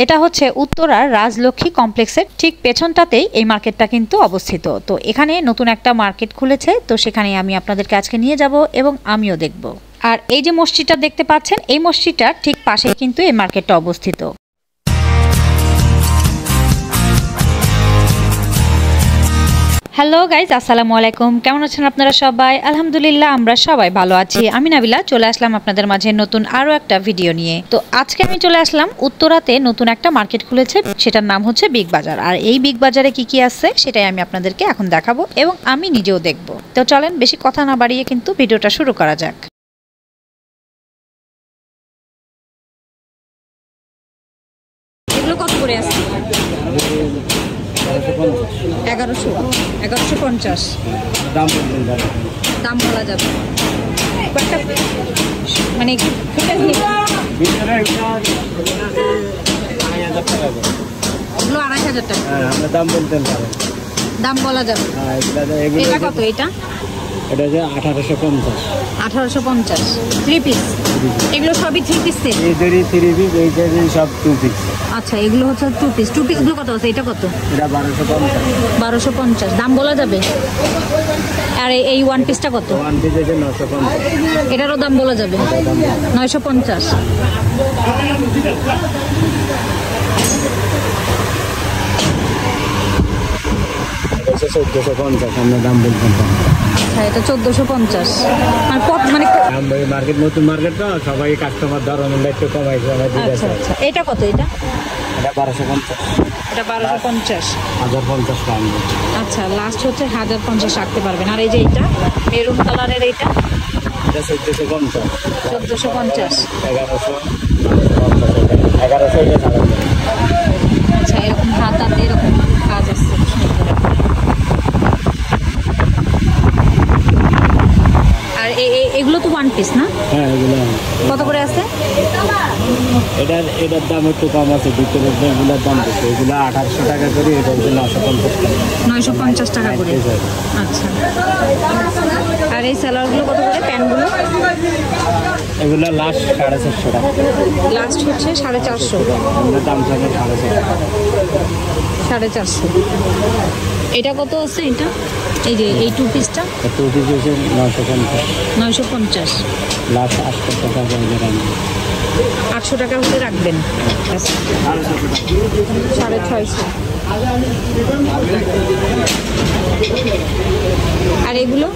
এটা হচ্ছে উত্তরার রাজলক্ষ্মী কমপ্লেক্সের ঠিক পেছনটাতেই এই মার্কেটটা কিন্তু অবস্থিত। তো এখানে নতুন একটা মার্কেট খুলেছে, তো সেখানে আমি আপনাদেরকে আজকে নিয়ে যাব এবং আমিও দেখব। আর এই যে মসজিদটা দেখতে পাচ্ছেন, এই মসজিদটার ঠিক পাশেই কিন্তু এই মার্কেটটা অবস্থিত। হ্যালো গাইজ, আসসালামু আলাইকুম। কেমন আছেন আপনারা সবাই? আলহামদুলিল্লাহ আমরা সবাই ভালো আছি। আমি নাবিলা চলে আসলাম আপনাদের মাঝে নতুন আরো একটা ভিডিও নিয়ে। তো আজকে আমি চলে আসলাম উত্তরাতে নতুন একটা মার্কেট খুলেছে, সেটার নাম হচ্ছে বিগ বাজার। আর এই বিগ বাজারে কি কি আছে সেটাই আমি আপনাদেরকে এখন দেখাবো এবং আমি নিজেও দেখব। তো চলেন বেশি কথা না বাড়িয়ে কিন্তু ভিডিওটা শুরু করা যাক। এগুলো কত করে আছে? 1150 দাম বলা যাবে মানে ওগুলো 2500 টাকা দাম বলা যাবে। এটা কত? এটা যে 1850 3 পিস। এগুলো সবই 3 পিস সেট। সব 2 পিস। আচ্ছা, এগুলো হচ্ছে 2 পিস। 2 পিস গুলো কত আছে? এটা কত? এটা 1250 দাম বলা যাবে। আর এই 1 পিসটা কত? 1 পিস আছে 950। এটারও দাম বলা যাবে 950। এটা 1450। মানে মার্কেট নতুন মার্কেট তো সবাই কাস্টমার ধর একটু কমাইছে। আচ্ছা, এটা কত? এটা 1250। এটা 1250 1050 টাকা। আচ্ছা, লাস্ট হচ্ছে 1050 রাখতে পারবেন। আর এই যে এটা মেরুন কালারের, এটা 1450 1100 আচ্ছা, এরকম হাতাতে এরকম কাজ আছে। আর এগুলো তো 1 পিস না? হ্যাঁ, এগুলো কত করে আছে? এটার দাম একটু কম আছে। ভিতরের এগুলোর দাম বেশি। এগুলো 1800 টাকা করে, এটা হচ্ছে 950 টাকা করে। আচ্ছা, আর এই সালোয়ারগুলো কত করে? প্যান্টগুলো এগুলো লাস্ট 450 টাকা। লাস্ট হচ্ছে 450। দাম থাকে 450। এটা কত আছে? এটা এই যে এই 2 পিসটা 2 পিস হচ্ছে 950 লাস্ট 800 টাকা করে রাখবেন। 800 টাকা হলে রাখবেন। 650। আর এগুলো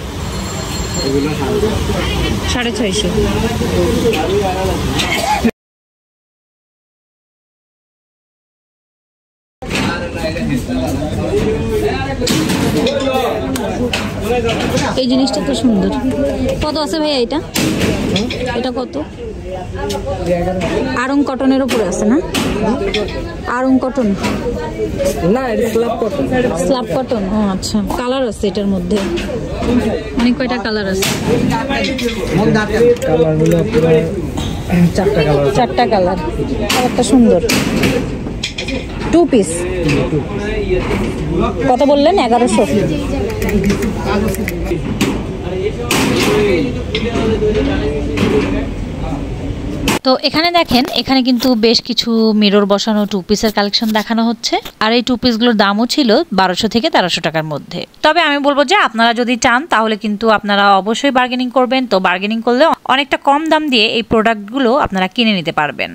650। এই জিনিসটা তো সুন্দর। কত আছে ভাইয়া এটা? এটা কত? আরং কটনের উপরে আছে না? আরং কটন না, এটা স্ল্যাব কটন। স্ল্যাব কটন, ও আচ্ছা। কালার আছে এটার মধ্যে অনেক কয়টা কালার আছে? কালারগুলো পুরো 4টা কালার। কালারটা সুন্দর। 2 পিস কত বললেন? 1100। তো এখানে দেখেন, এখানে কিন্তু বেশ কিছু মিরর বসানো 2 পিসের কালেকশন দেখানো হচ্ছে। আর এই 2 পিসগুলোর দামও ছিল 1200 থেকে 1300 টাকার মধ্যে। তবে আমি বলবো যে আপনারা যদি চান তাহলে কিন্তু আপনারা অবশ্যই বার্গেনিং করবেন। তো বার্গেনিং করলে অনেকটা কম দাম দিয়ে এই প্রোডাক্টগুলো আপনারা কিনে নিতে পারবেন।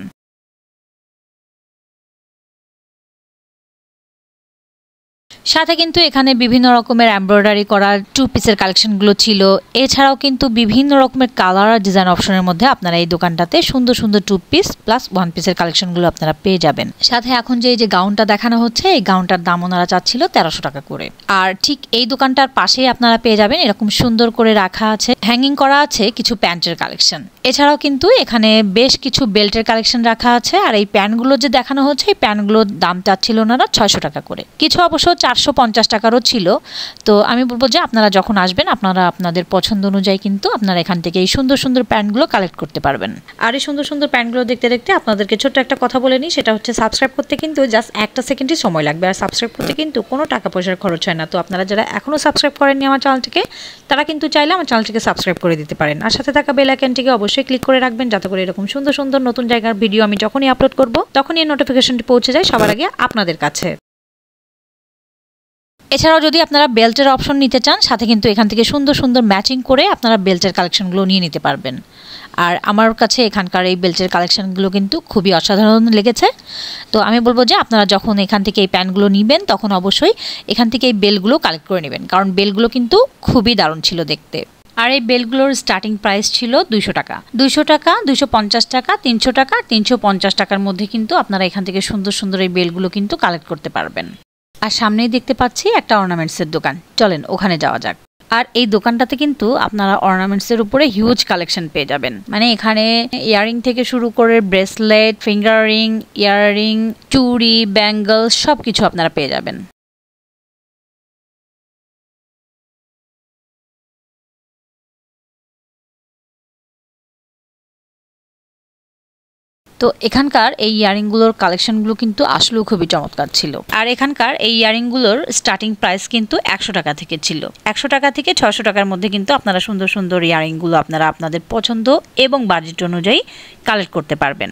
সাথে কিন্তু এখানে বিভিন্ন রকমের এমব্রয়ডারি করা 2 পিসের কালেকশনগুলো ছিল। এছাড়াও কিন্তু বিভিন্ন রকমের কালার আর ডিজাইন অপশনের মধ্যে আপনারা এই দোকানটাতে সুন্দর সুন্দর 2 পিস প্লাস 1 পিসের কালেকশনগুলো আপনারা পেয়ে যাবেন। সাথে এখন যে এই যে গাউনটা দেখানো হচ্ছে, এই গাউনটার দাম ওনারা চাচ্ছিল 1300 টাকা করে। আর ঠিক এই দোকানটার পাশেই আপনারা পেয়ে যাবেন এরকম সুন্দর করে রাখা আছে, হ্যাঙ্গিং করা আছে কিছু প্যান্টের কালেকশন। এছাড়াও কিন্তু এখানে বেশ কিছু বেল্টের কালেকশন রাখা আছে। আর এই প্যান্টগুলো যে দেখানো হচ্ছে, এই প্যান্টগুলোর দাম চাচ্ছিল ওনারা 600 টাকা করে। কিছু অবশ্য 450 টাকারও ছিল। তো আমি বলবো যে আপনারা যখন আসবেন আপনারা আপনাদের পছন্দ অনুযায়ী কিন্তু আপনারা এখান থেকে এই সুন্দর সুন্দর প্যান্টগুলো কালেক্ট করতে পারবেন। আর এই সুন্দর সুন্দর প্যান্টগুলো দেখতে দেখতে আপনাদেরকে ছোট্ট একটা কথা বলে নিই, সেটা হচ্ছে সাবস্ক্রাইব করতে কিন্তু জাস্ট 1 সেকেন্ডই সময় লাগবে। আর সাবস্ক্রাইব করতে কিন্তু কোনো টাকা পয়সার খরচ হয় না। তো আপনারা যারা এখনও সাবস্ক্রাইব করেননি আমার চ্যানেলটিকে, তারা কিন্তু চাইলে আমার চ্যানেলটিকে সাবস্ক্রাইব করে দিতে পারেন। আর সাথে থাকা বেল আইকনটিকে অবশ্যই অবশ্যই ক্লিক করে রাখবেন, যাতে করে এরকম সুন্দর সুন্দর নতুন জায়গার ভিডিও আমি যখনই আপলোড করব তখনই নোটিফিকেশনটি পৌঁছে যায় সবার আগে আপনাদের কাছে। এছাড়াও যদি আপনারা বেল্টের অপশন নিতে চান, সাথে কিন্তু এখান থেকে সুন্দর সুন্দর ম্যাচিং করে আপনারা বেল্টের কালেকশনগুলো নিয়ে নিতে পারবেন। আর আমার কাছে এখানকার এই বেল্টের কালেকশনগুলো কিন্তু খুবই অসাধারণ লেগেছে। তো আমি বলবো যে আপনারা যখন এখান থেকে এই প্যান্টগুলো নেবেন তখন অবশ্যই এখান থেকে এই বেলগুলো কালেক্ট করে নেবেন, কারণ বেলগুলো কিন্তু খুবই দারুণ ছিল দেখতে। আর এই বেলগুলোর স্টার্টিং প্রাইস ছিল 200 টাকা, 200 টাকা, 250 টাকা, 300 টাকা, 350 টাকার মধ্যে কিন্তু আপনারা এখান থেকে সুন্দর সুন্দর এই বেলগুলো কিন্তু কালেক্ট করতে পারবেন। আর সামনেই দেখতে পাচ্ছি একটা অর্নামেন্টসের দোকান, চলেন ওখানে যাওয়া যাক। আর এই দোকানটাতে কিন্তু আপনারা অর্নামেন্টসের উপরে হিউজ কালেকশন পেয়ে যাবেন। মানে এখানে ইয়ারিং থেকে শুরু করে ব্রেসলেট, ফিঙ্গার রিং, ইয়াররিং, চুড়ি, ব্যাঙ্গল সব কিছু আপনারা পেয়ে যাবেন। তো এখানকার এই ইয়ারিংগুলোর কালেকশনগুলো কিন্তু আসলেও খুবই চমৎকার ছিল। আর এখানকার এই ইয়ারিংগুলোর স্টার্টিং প্রাইস কিন্তু 100 টাকা থেকে ছিল। 100 টাকা থেকে 600 টাকার মধ্যে কিন্তু আপনারা সুন্দর সুন্দর ইয়ারিংগুলো আপনারা আপনাদের পছন্দ এবং বাজেট অনুযায়ী কালেক্ট করতে পারবেন।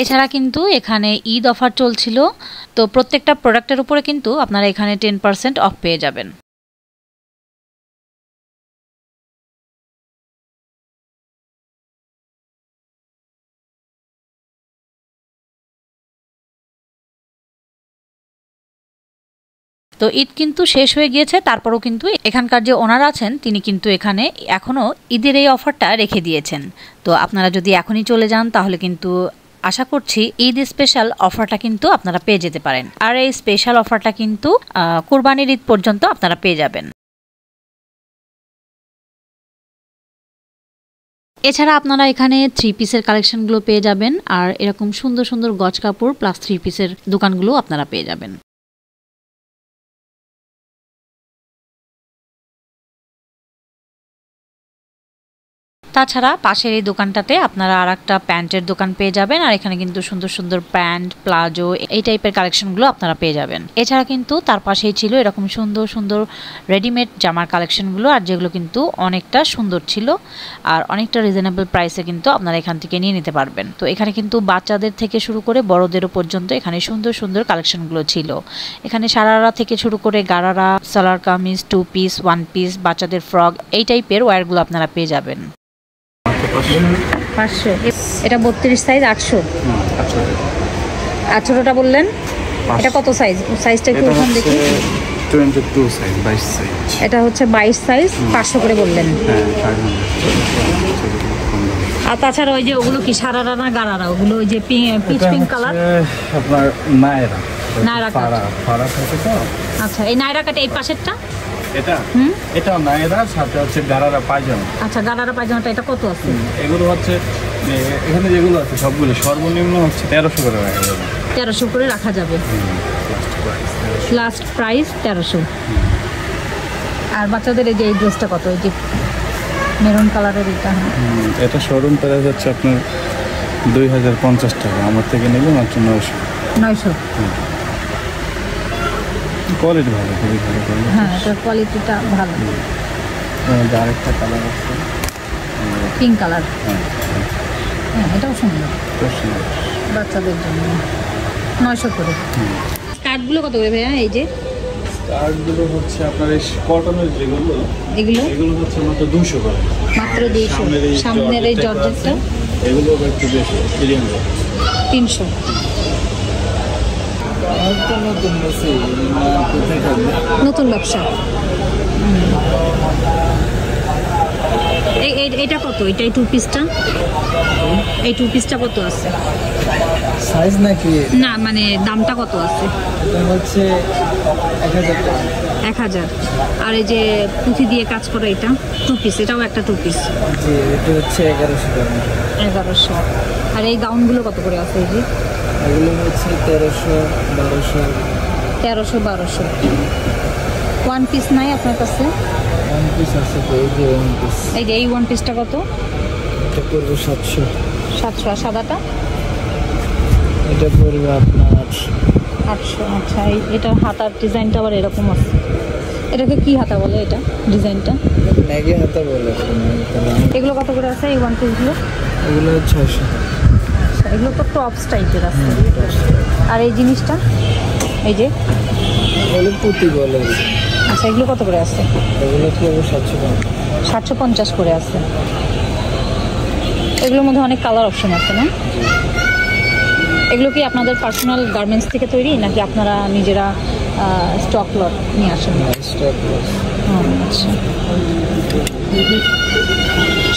এছাড়া কিন্তু এখানে ঈদ অফার চলছিল, তো প্রত্যেকটা প্রোডাক্টের উপরে কিন্তু আপনারা এখানে 10% অফ পেয়ে যাবেন। তো ঈদ কিন্তু শেষ হয়ে গিয়েছে, তারপরও কিন্তু এখানকার যে ওনার আছেন তিনি কিন্তু এখানে এখনো ঈদের এই অফারটা রেখে দিয়েছেন। তো আপনারা যদি এখনই চলে যান তাহলে কিন্তু আশা করছি ঈদ স্পেশাল অফারটা কিন্তু আপনারা পেয়ে যেতে পারেন। আর এই স্পেশাল অফারটা কিন্তু কুরবানির ঈদ পর্যন্ত আপনারা পেয়ে যাবেন। এছাড়া আপনারা এখানে 3 পিসের কালেকশনগুলো পেয়ে যাবেন, আর এরকম সুন্দর সুন্দর গজ কাপড় প্লাস 3 পিসের দোকানগুলো আপনারা পেয়ে যাবেন। তাছাড়া পাশের এই দোকানটাতে আপনারা আর একটা প্যান্টের দোকান পেয়ে যাবেন, আর এখানে কিন্তু সুন্দর সুন্দর প্যান্ট, প্লাজো এই টাইপের কালেকশনগুলো আপনারা পেয়ে যাবেন। এছাড়া কিন্তু তার পাশেই ছিল এরকম সুন্দর সুন্দর রেডিমেড জামার কালেকশনগুলো, আর যেগুলো কিন্তু অনেকটা সুন্দর ছিল আর অনেকটা রিজনেবল প্রাইসে কিন্তু আপনারা এখান থেকে নিয়ে নিতে পারবেন। তো এখানে কিন্তু বাচ্চাদের থেকে শুরু করে বড়দেরও পর্যন্ত এখানে সুন্দর সুন্দর কালেকশনগুলো ছিল। এখানে সারারা থেকে শুরু করে গারারা, সালোয়ার কামিজ, 2 পিস, 1 পিস, বাচ্চাদের ফ্রক এই টাইপের ওয়্যারগুলো আপনারা পেয়ে যাবেন। 500, এটা 32 সাইজ 800। 18টা বললেন, এটা কত সাইজ? সাইজটা একটু ওখানে দেখি। 22 সাইজ, 22 সাইজ। এটা হচ্ছে 22 সাইজ, 500 করে বললেন। আর তাছাড়া ওই যে ওগুলো কি সারারা না গারারা? ওগুলো ওই যে পিচ পিঙ্ক কালার আপনার নায়রা। নায়রা কাট। ফাড়া থাকে তো। আচ্ছা, এই নায়রা কাটে এই পাশেরটা এটা নায়রা, সাথে হচ্ছে গারারা পায়জামা। আচ্ছা, গারারা পায়জামাটা এটা কত আছে? এগুলো হচ্ছে এখানে যেগুলো আছে সবগুলো সর্বনিম্ন হচ্ছে 1300 করে রাখা যাবে। 1300 করে রাখা যাবে, লাস্ট প্রাইস 1300। আর বাচ্চাদের এই যে এই ড্রেসটা কত? এই যে মেরুন কালারের এটা শোরুম প্রাইস হচ্ছে আপনার 2050 টাকা, আমার থেকে নিলে মাত্র 900। কোয়ালিটি ভালো, খুবই ভালো কোয়ালিটি। হ্যাঁ, এটার কোয়ালিটিটা ভালো। আরেকটা কালার আছে পিঙ্ক কালার। হ্যাঁ, এটাও সুন্দর বাচ্চাদের জন্য। 900 করে। স্কার্টগুলো কত করে ভাইয়া? এই যে স্কার্টগুলো হচ্ছে আপনার এই কটনের যেগুলো, এগুলো হচ্ছে মাত্র 200 করে। মাত্র 200। সামনের এই জর্জেটটা এগুলো একটু বেশি, 300। নতুন ব্যবসা। এটা কত? এটা এই 2 পিসটা, এই 2 পিসটা কত আছে? সাইজ নাকি না, মানে দামটা কত আছে? এটা হচ্ছে 1000 টাকা। 1000। আর এই যে পুঁথি দিয়ে কাজ করা এটা 2 পিস, এটাও একটা 2 পিস। জি, এটা হচ্ছে 1100 টাকা। 1100। আর এই গাউনগুলো কত করে আছে? এই যে এগুলো হচ্ছে 1300, 1200। 1300, 1200। 1 পিস নাই আপনার কাছে? 1 পিস আছে তো, এই যে 1 পিস। এই যে এই 1 পিসটা কত? এটা পড়বে 700। 700। আর সাদাটা? এটা পড়বে আপনার 800। 800। আচ্ছা, এটার হাতার ডিজাইনটা আবার এরকম আছে। এটাকে কি হাতা বলে? এটা ডিজাইনটা ম্যাগি হাতা বলে। এগুলো কত করে আছে এই ওয়ান পিসগুলো? এগুলো 600। আচ্ছা, এগুলো তো টপস টাইপের আছে। আর এই জিনিসটা, এই যে এগুলো পুঁতি বলে। আচ্ছা, এগুলো কত করে আছে? এগুলো কি 750। 750 করে আছে। এগুলোর মধ্যে অনেক কালার অপশন আছে না? এগুলো কি আপনাদের পার্সোনাল গার্মেন্টস থেকে তৈরি, নাকি আপনারা নিজেরা স্টক লট নিয়ে আসেন? আচ্ছা,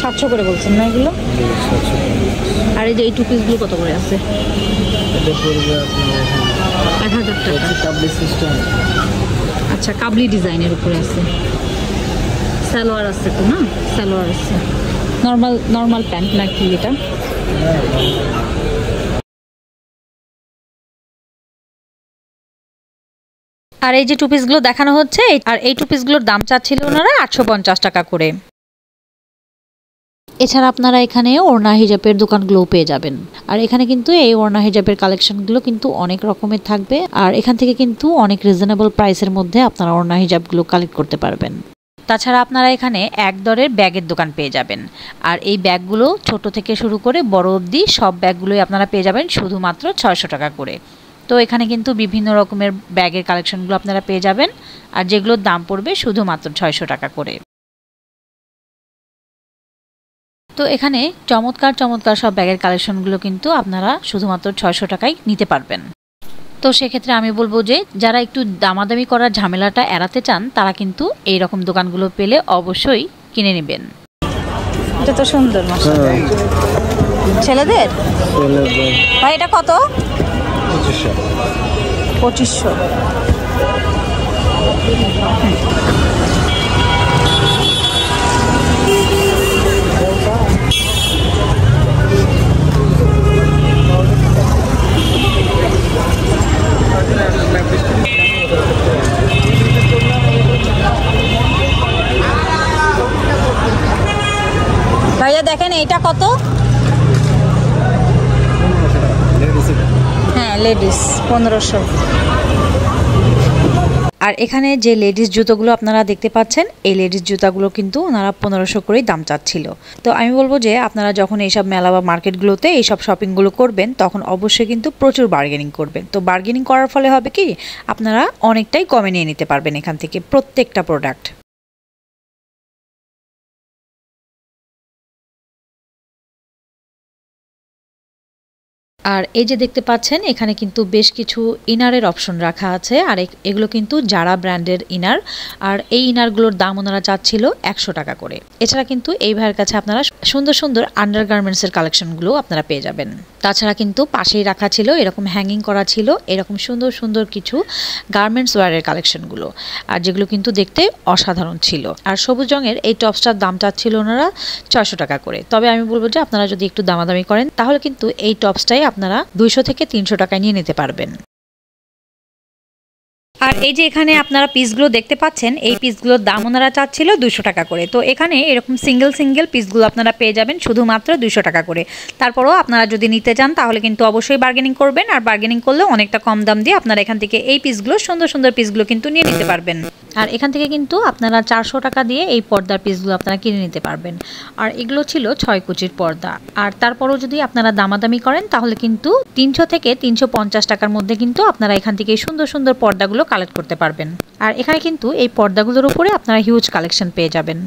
700 করে বলছেন না এগুলো? আর এই যে এই টু পিসগুলো কত করে আছে? এটা পড়বে আপনার 1000 টাকা। কাবলি সিস্টেম। আচ্ছা, কাবলি ডিজাইনের উপরে আছে। সালোয়ার আছে তো না? সালোয়ার আছে। নর্মাল প্যান্ট নাকি এটা? আর এই যে টু পিসগুলো দেখানো হচ্ছে, আর এই টু পিসগুলোর দাম চাচ্ছিল ওনারা 850 টাকা করে। এছাড়া আপনারা এখানে ওড়না হিজাবের দোকানগুলোও পেয়ে যাবেন। আর এখানে কিন্তু এই ওড়না হিজাবের কালেকশনগুলো কিন্তু অনেক রকমের থাকবে, আর এখান থেকে কিন্তু অনেক রিজনেবল প্রাইসের মধ্যে আপনারা ওড়না হিজাবগুলো কালেক্ট করতে পারবেন। তাছাড়া আপনারা এখানে এক দরের ব্যাগের দোকান পেয়ে যাবেন। আর এই ব্যাগগুলো ছোট থেকে শুরু করে বড় অবধি সব ব্যাগগুলোই আপনারা পেয়ে যাবেন শুধুমাত্র 600 টাকা করে। তো এখানে কিন্তু বিভিন্ন রকমের ব্যাগের কালেকশনগুলো আপনারা পেয়ে যাবেন, আর যেগুলোর দাম পড়বে শুধুমাত্র 600 টাকা করে। তো এখানে চমৎকার চমৎকার সব ব্যাগের কালেকশনগুলো কিন্তু আপনারা শুধুমাত্র 600 টাকায় নিতে পারবেন। তো সেক্ষেত্রে আমি বলবো যে যারা একটু দামাদামি করার ঝামেলাটা এড়াতে চান, তারা কিন্তু এই রকম দোকানগুলো পেলে অবশ্যই কিনে নেবেন। এটা তো সুন্দর মশলা। ছেলেদের ভাই এটা কত? 2500। ভাইয়া দেখেন এইটা কত? হ্যাঁ, লেডিস 1500। আর এখানে যে লেডিস জুতোগুলো আপনারা দেখতে পাচ্ছেন, এই লেডিস জুতাগুলো কিন্তু ওনারা 1500 করেই দাম চাচ্ছিল। তো আমি বলবো যে আপনারা যখন এইসব মেলা বা মার্কেটগুলোতে এইসব শপিংগুলো করবেন, তখন অবশ্যই কিন্তু প্রচুর বার্গেনিং করবেন। তো বার্গেনিং করার ফলে হবে কি, আপনারা অনেকটাই কমে নিয়ে নিতে পারবেন এখান থেকে প্রত্যেকটা প্রোডাক্ট। আর এই যে দেখতে পাচ্ছেন, এখানে কিন্তু বেশ কিছু ইনারের অপশন রাখা আছে। আর এগুলো কিন্তু যারা ব্র্যান্ডের ইনার। আর এই ইনারগুলোর দাম ওনারা চাচ্ছিল 100 টাকা করে। এছাড়া কিন্তু এই ভাইয়ের কাছে আপনারা সুন্দর সুন্দর আন্ডারগার্মেন্টসের কালেকশনগুলো আপনারা পেয়ে যাবেন। তাছাড়া কিন্তু পাশেই রাখা ছিল, এরকম হ্যাঙ্গিং করা ছিল এরকম সুন্দর সুন্দর কিছু গার্মেন্টস ওয়্যারের কালেকশনগুলো, আর যেগুলো কিন্তু দেখতে অসাধারণ ছিল। আর সবুজ রঙের এই টপসটার দাম চাচ্ছিল ওনারা 600 টাকা করে। তবে আমি বলবো যে আপনারা যদি একটু দামাদামি করেন, তাহলে কিন্তু এই টপসটাই আপনারা 200 থেকে 300 টাকায় নিয়ে নিতে পারবেন। আর এই যে এখানে আপনারা পিসগুলো দেখতে পাচ্ছেন, এই পিসগুলোর দাম ওনারা চাচ্ছিল 200 টাকা করে। তো এখানে এরকম সিঙ্গেল সিঙ্গেল পিসগুলো আপনারা পেয়ে যাবেন শুধুমাত্র 200 টাকা করে। তারপরও আপনারা যদি নিতে চান, তাহলে কিন্তু অবশ্যই বার্গেনিং করবেন। আর বার্গেনিং করলে অনেকটা কম দাম দিয়ে আপনারা এখান থেকে এই পিসগুলো, সুন্দর সুন্দর পিসগুলো কিন্তু নিয়ে নিতে পারবেন। আর এখান থেকে কিন্তু আপনারা 400 টাকা দিয়ে এই পর্দার পিসগুলো আপনারা কিনে নিতে পারবেন। আর এগুলো ছিল 6 কুচির পর্দা। আর তারপরও যদি আপনারা দামাদামি করেন, তাহলে কিন্তু 300 থেকে 350 টাকার মধ্যে কিন্তু আপনারা এখান থেকে সুন্দর সুন্দর পর্দাগুলো কালেক্ট করতে পারবেন। আর এখানে কিন্তু এই পর্দাগুলোর উপরে আপনারা হিউজ কালেকশন পেয়ে যাবেন।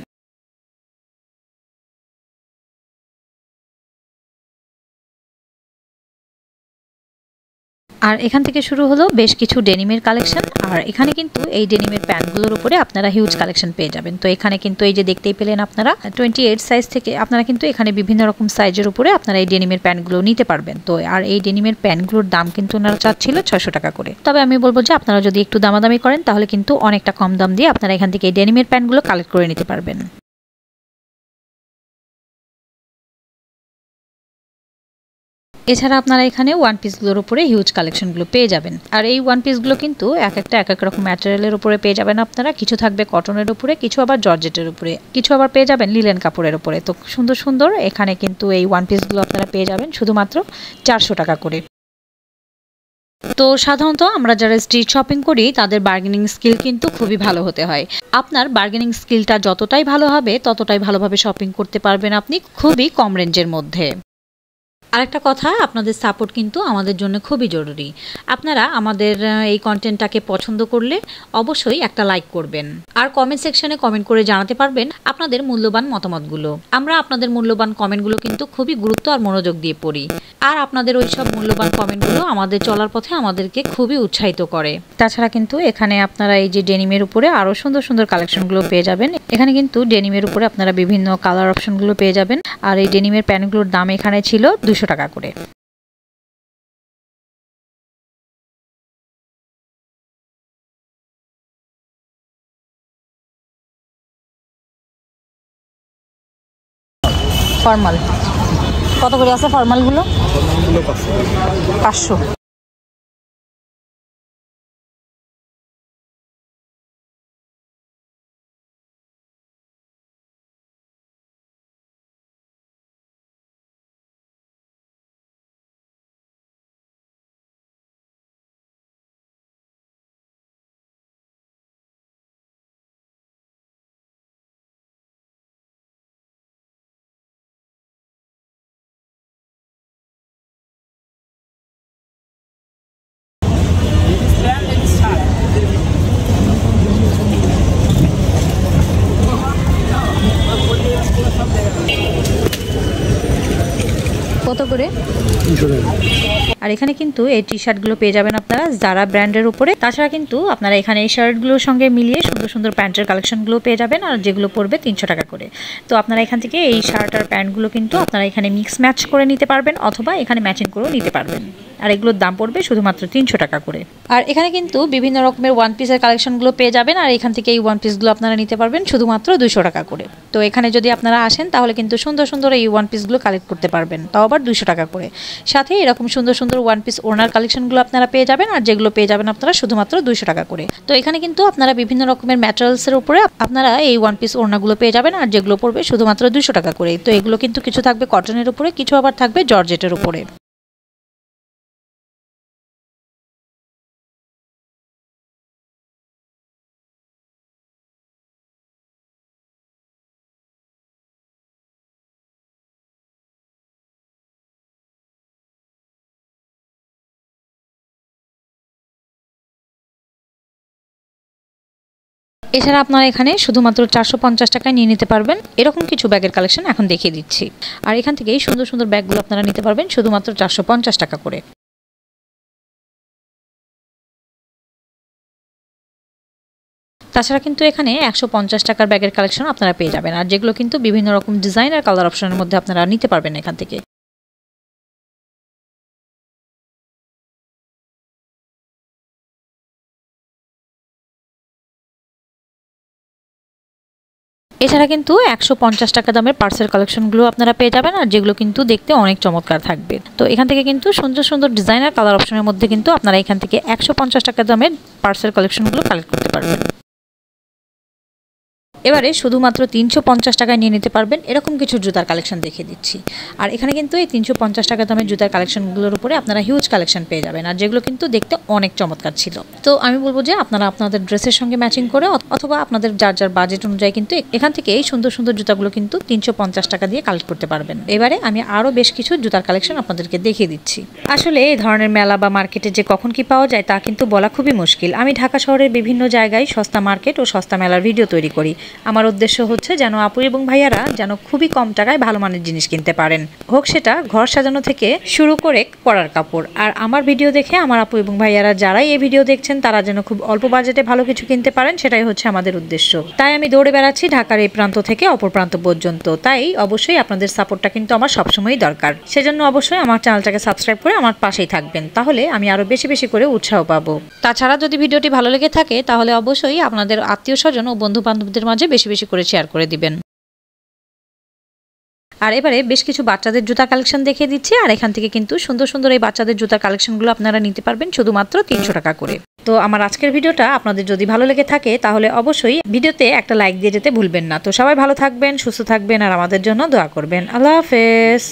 আর এখান থেকে শুরু হলো বেশ কিছু ডেনিমের কালেকশন। আর এখানে কিন্তু এই ডেনিমের প্যান্টগুলোর উপরে আপনারা হিউজ কালেকশন পেয়ে যাবেন। তো এখানে কিন্তু এই যে দেখতেই পেলেন আপনারা 28 সাইজ থেকে আপনারা কিন্তু এখানে বিভিন্ন রকম সাইজের উপরে আপনারা এই ডেনিমের প্যান্টগুলো নিতে পারবেন। তো আর এই ডেনিমের প্যান্টগুলোর দাম কিন্তু ওনারা চাচ্ছিল 600 টাকা করে। তবে আমি বলবো যে আপনারা যদি একটু দামাদামি করেন, তাহলে কিন্তু অনেকটা কম দাম দিয়ে আপনারা এখান থেকে এই ডেনিমের প্যান্টগুলো কালেক্ট করে নিতে পারবেন। এছাড়া আপনারা এখানে ওয়ান পিসগুলোর উপরে হিউজ কালেকশনগুলো পেয়ে যাবেন। আর এই ওয়ান পিসগুলো কিন্তু এক এক রকম ম্যাটেরিয়ালের উপরে পেয়ে যাবেন আপনারা। কিছু থাকবে কটনের উপরে, কিছু আবার জর্জেটের উপরে, কিছু আবার পেয়ে যাবেন লিলেন কাপড়ের উপরে। তো সুন্দর সুন্দর এখানে কিন্তু এই ওয়ান পিসগুলো আপনারা পেয়ে যাবেন শুধুমাত্র 400 টাকা করে। তো সাধারণত আমরা যারা স্ট্রিট শপিং করি তাদের বার্গেনিং স্কিল কিন্তু খুবই ভালো হতে হয়। আপনার বার্গেনিং স্কিলটা যতটাই ভালো হবে ততটাই ভালোভাবে শপিং করতে পারবেন আপনি খুবই কম রেঞ্জের মধ্যে। আরেকটা কথা, আপনাদের সাপোর্ট কিন্তু আমাদের জন্য খুবই জরুরি। আপনারা আমাদের এই কন্টেন্টটাকে পছন্দ করলে অবশ্যই একটা লাইক করবেন আর কমেন্ট সেকশনে কমেন্ট করে জানাতে পারবেন আপনাদের মূল্যবান মতামতগুলো। আমরা আপনাদের মূল্যবান কমেন্টগুলো কিন্তু খুবই গুরুত্ব আর মনোযোগ দিয়ে পড়ি, আর আপনাদের ওই সব মূল্যবান কমেন্টগুলো আমাদের চলার পথে আমাদেরকে খুবই উৎসাহিত করে। তাছাড়া কিন্তু এখানে আপনারা এই যে ডেনিমের উপরে আরও সুন্দর সুন্দর কালেকশনগুলো পেয়ে যাবেন। এখানে কিন্তু ডেনিমের উপরে আপনারা বিভিন্ন কালার অপশনগুলো পেয়ে যাবেন, আর এই ডেনিমের প্যান্টগুলোর দাম এখানে ছিল 200 টাকা করে। ফর্মাল কত করে আছে? ফর্মালগুলো 500। কত করে? আর এখানে কিন্তু এই টি শার্টগুলো পেয়ে যাবেন আপনারা জারা ব্র্যান্ডের উপরে। তাছাড়া কিন্তু আপনারা এখানে এই শার্টগুলোর সঙ্গে মিলিয়ে সুন্দর সুন্দর প্যান্টের কালেকশনগুলো পেয়ে যাবেন, আর যেগুলো পড়বে 300 টাকা করে। তো আপনারা এখান থেকে এই শার্ট আর প্যান্টগুলো কিন্তু আপনারা এখানে মিক্স ম্যাচ করে নিতে পারবেন, অথবা এখানে ম্যাচিং করেও নিতে পারবেন। আর এগুলোর দাম পড়বে শুধুমাত্র 300 টাকা করে। আর এখানে কিন্তু বিভিন্ন রকমের ওয়ান পিসের কালেকশনগুলো পেয়ে যাবেন, আর এখান থেকে এই ওয়ান পিসগুলো আপনারা নিতে পারবেন শুধুমাত্র 200 টাকা করে। তো এখানে যদি আপনারা আসেন তাহলে কিন্তু সুন্দর সুন্দর এই ওয়ান পিসগুলো কালেক্ট করতে পারবেন, তাও আবার 200 টাকা করে। সাথে এরকম সুন্দর সুন্দর ওয়ান পিস ওড়নার কালেকশনগুলো আপনারা পেয়ে যাবেন, আর যেগুলো পেয়ে যাবেন আপনারা শুধুমাত্র 200 টাকা করে। তো এখানে কিন্তু আপনারা বিভিন্ন রকমের ম্যাটেরিয়ালসের উপরে আপনারা এই ওয়ান পিস ওড়নাগুলো পেয়ে যাবেন, আর যেগুলো পড়বে শুধুমাত্র 200 টাকা করে। তো এগুলো কিন্তু কিছু থাকবে কটনের উপরে, কিছু আবার থাকবে জর্জেটের উপরে। এছাড়া আপনারা এখানে শুধুমাত্র 450 টাকায় নিয়ে নিতে পারবেন এরকম কিছু ব্যাগের কালেকশন এখন দেখিয়ে দিচ্ছি। আর এখান থেকে এই সুন্দর সুন্দর ব্যাগগুলো আপনারা নিতে পারবেন শুধুমাত্র 450 টাকা করে। তাছাড়া কিন্তু এখানে 150 টাকার ব্যাগের কালেকশন আপনারা পেয়ে যাবেন, আর যেগুলো কিন্তু বিভিন্ন রকম ডিজাইন আর কালার অপশনের মধ্যে আপনারা নিতে পারবেন এখান থেকে। এছাড়া কিন্তু 150 টাকা দামের পার্সেল কালেকশনগুলো আপনারা পেয়ে যাবেন, আর যেগুলো কিন্তু দেখতে অনেক চমৎকার থাকবে। তো এখান থেকে কিন্তু সুন্দর সুন্দর ডিজাইনার কালার অপশনের মধ্যে কিন্তু আপনারা এখান থেকে 150 টাকা দামের পার্সেল কালেকশনগুলো কালেক্ট করতে পারবেন। এবারে শুধুমাত্র 350 টাকায় নিয়ে নিতে পারবেন এরকম কিছু জুতার কালেকশন দেখিয়ে দিচ্ছি। আর এখানে কিন্তু এই 350 টাকা দামের জুতার কালেকশনগুলোর উপরে আপনারা হিউজ কালেকশন পেয়ে যাবেন, আর যেগুলো কিন্তু দেখতে অনেক চমৎকার ছিল। তো আমি বলবো যে আপনারা আপনাদের ড্রেসের সঙ্গে ম্যাচিং করে অথবা আপনাদের যার যার বাজেট অনুযায়ী কিন্তু এখান থেকে এই সুন্দর সুন্দর জুতাগুলো কিন্তু 350 টাকা দিয়ে কালেক্ট করতে পারবেন। এবারে আমি আরও বেশ কিছু জুতার কালেকশন আপনাদেরকে দেখিয়ে দিচ্ছি। আসলে এই ধরনের মেলা বা মার্কেটে যে কখন কি পাওয়া যায় তা কিন্তু বলা খুবই মুশকিল। আমি ঢাকা শহরের বিভিন্ন জায়গায় সস্তা মার্কেট ও সস্তা মেলার ভিডিও তৈরি করি। আমার উদ্দেশ্য হচ্ছে যেন আপু এবং ভাইয়ারা যেন খুবই কম টাকায় ভালো মানের জিনিস কিনতে পারেন, হোক সেটা ঘর সাজানো থেকে শুরু করে পরার কাপড়। আর আমার ভিডিও দেখে আমার আপু এবং ভাইয়ারা যারাই এই ভিডিও দেখছেন তারা যেন খুব অল্প বাজেটে ভালো কিছু কিনতে পারেন, সেটাই হচ্ছে আমাদের উদ্দেশ্য। তাই আমি দৌড়ে বেড়াচ্ছি ঢাকার এই প্রান্ত থেকে অপর প্রান্ত পর্যন্ত। তাই অবশ্যই আপনাদের সাপোর্টটা কিন্তু আমার সবসময়ই দরকার। সেজন্য অবশ্যই আমার চ্যানেলটাকে সাবস্ক্রাইব করে আমার পাশেই থাকবেন, তাহলে আমি আরো বেশি বেশি করে উৎসাহ পাবো। তাছাড়া যদি ভিডিওটি ভালো লেগে থাকে তাহলে অবশ্যই আপনাদের আত্মীয় স্বজন ও বন্ধু বান্ধবদের মাঝে বেশি বেশি করে শেয়ার করে দিবেন। আর এবারে বেশ কিছু বাচ্চাদের জুতা কালেকশন দেখিয়ে দিচ্ছি, আর এখান থেকে কিন্তু সুন্দর সুন্দর এই বাচ্চাদের জুতা কালেকশনগুলো আপনারা নিতে পারবেন শুধুমাত্র 300 টাকা করে। তো আমার আজকের ভিডিওটা আপনাদের যদি ভালো লেগে থাকে তাহলে অবশ্যই ভিডিওতে একটা লাইক দিয়ে যেতে ভুলবেন না। তো সবাই ভালো থাকবেন, সুস্থ থাকবেন, আর আমাদের জন্য দোয়া করবেন। আল্লাহ হাফেজ।